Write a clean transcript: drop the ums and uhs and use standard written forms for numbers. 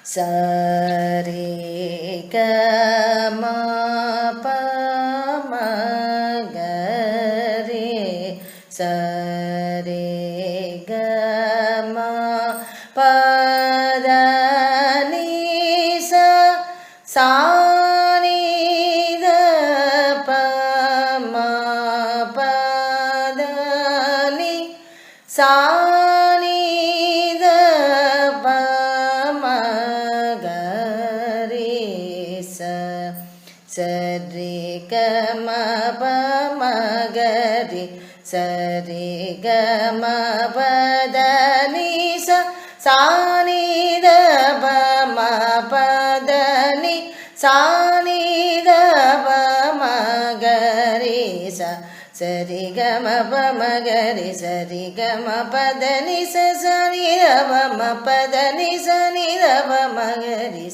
சரி கமா பமகரே சரி கமா பதனி சானித பமா பதனி சானித சரி கம பமகரி சரி கம பதனி சானித பம பதனி சானித பமகரி சரி கம பமகரி சரி கம பதனி சனித பம பதனி சனித பமகரி